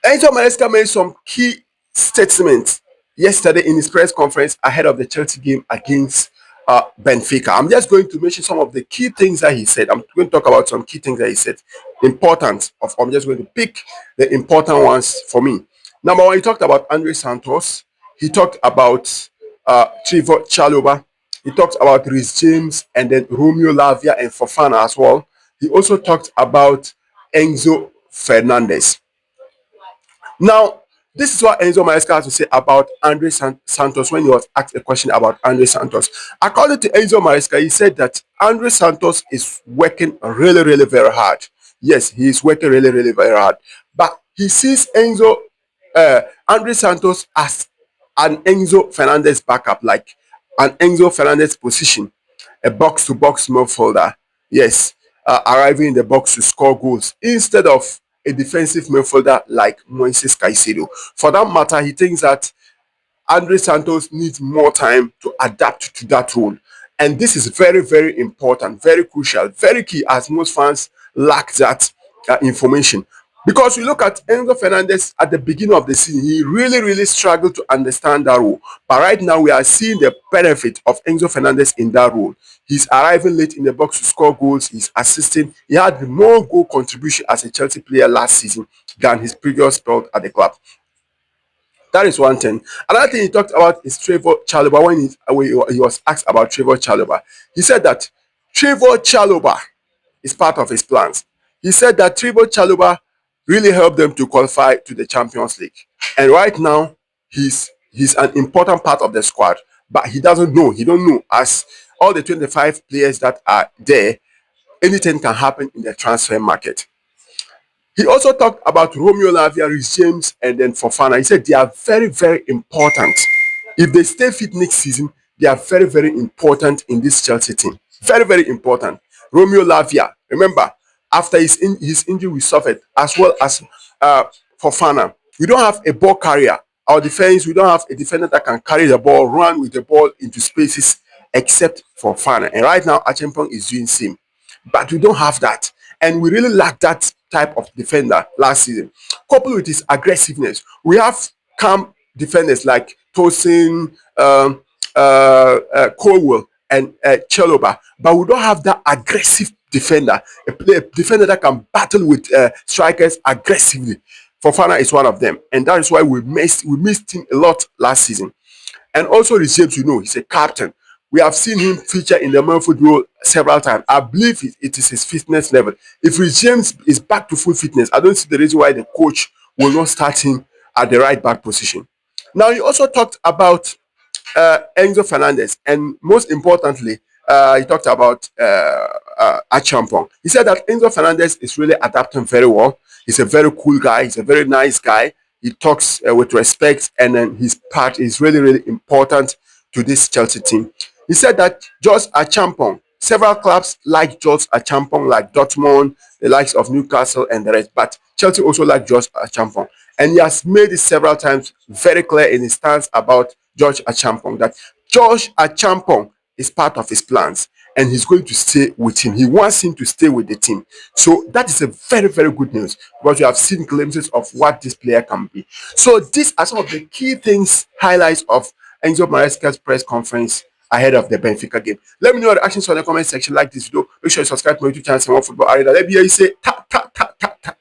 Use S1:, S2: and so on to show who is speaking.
S1: Enzo Maresca made some key statements yesterday in his press conference ahead of the Chelsea game against Benfica. I'm just going to mention some of the key things that he said. I'm going to talk about some key things that he said. I'm just going to pick the important ones for me. Number one, he talked about Andre Santos. He talked about Trevor Chalobah. He talked about Rhys James and then Romeo Lavia and Fofana as well. He also talked about Enzo Fernandez. Now, this is what Enzo Maresca has to say about Santos when he was asked a question about Andre Santos. According to Enzo Maresca, he said that Andre Santos is working really, really very hard. Yes, he is working really, really very hard. But he sees Andre Santos as an Enzo Fernandez backup, like an Enzo Fernandez position, a box to box midfielder. Yes, arriving in the box to score goals instead of a defensive midfielder like Moises Caicedo. For that matter, he thinks that Andre Santos needs more time to adapt to that role. And this is very, very important, very crucial, very key, as most fans lack that information. Because we look at Enzo Fernandez at the beginning of the season, he really, really struggled to understand that role. But right now, we are seeing the benefit of Enzo Fernandez in that role. He's arriving late in the box to score goals. He's assisting. He had more goal contribution as a Chelsea player last season than his previous spell at the club. That is one thing. Another thing he talked about is Trevor Chalobah. When he was asked about Trevor Chalobah, he said that Trevor Chalobah is part of his plans. He said that Trevor Chalobah really helped them to qualify to the Champions League. And right now, he's an important part of the squad, but he doesn't know. He don't know, as all the 25 players that are there, anything can happen in the transfer market. He also talked about Romeo Lavia, Rhys James, and then Fofana. He said they are very, very important. If they stay fit next season, they are very, very important in this Chelsea team. Very, very important. Romeo Lavia, remember, after his injury we suffered, as well as Fofana, we don't have a ball carrier. Our defense, we don't have a defender that can carry the ball, run with the ball into spaces, except Fofana. And right now, ACHEAMPONG is doing same. But we don't have that. And we really lack that type of defender last season. Coupled with his aggressiveness, we have calm defenders like Tosin, Colwell, and Chalobah, but we don't have that aggressive defender, a defender that can battle with strikers aggressively. Fofana is one of them, and that is why we missed him a lot last season. And also, Rhys James, he's a captain. We have seen him feature in the midfield role several times. I believe it is his fitness level. If Rhys James is back to full fitness, I don't see the reason why the coach will not start him at the right back position. Now, he also talked about Enzo Fernandez, and most importantly, he talked about ACHEAMPONG. He said that Enzo Fernandez is really adapting very well. He's a very cool guy. He's a very nice guy. He talks with respect, and then his part is really, really important to this Chelsea team. He said that Josh ACHEAMPONG, several clubs like Josh ACHEAMPONG, like Dortmund, the likes of Newcastle and the rest, but Chelsea also like Josh ACHEAMPONG. And he has made it several times very clear in his stance about Josh ACHEAMPONG that Josh ACHEAMPONG is part of his plans and he's going to stay with him. He wants him to stay with the team. So that is a very, very good news because we have seen glimpses of what this player can be. So these are some of the key things, highlights of Enzo Maresca's press conference ahead of the Benfica game. Let me know your reactions on the comment section. Like this video. Make sure you subscribe to my YouTube channel, More Football Arena. Let me hear you say ta ta ta ta ta.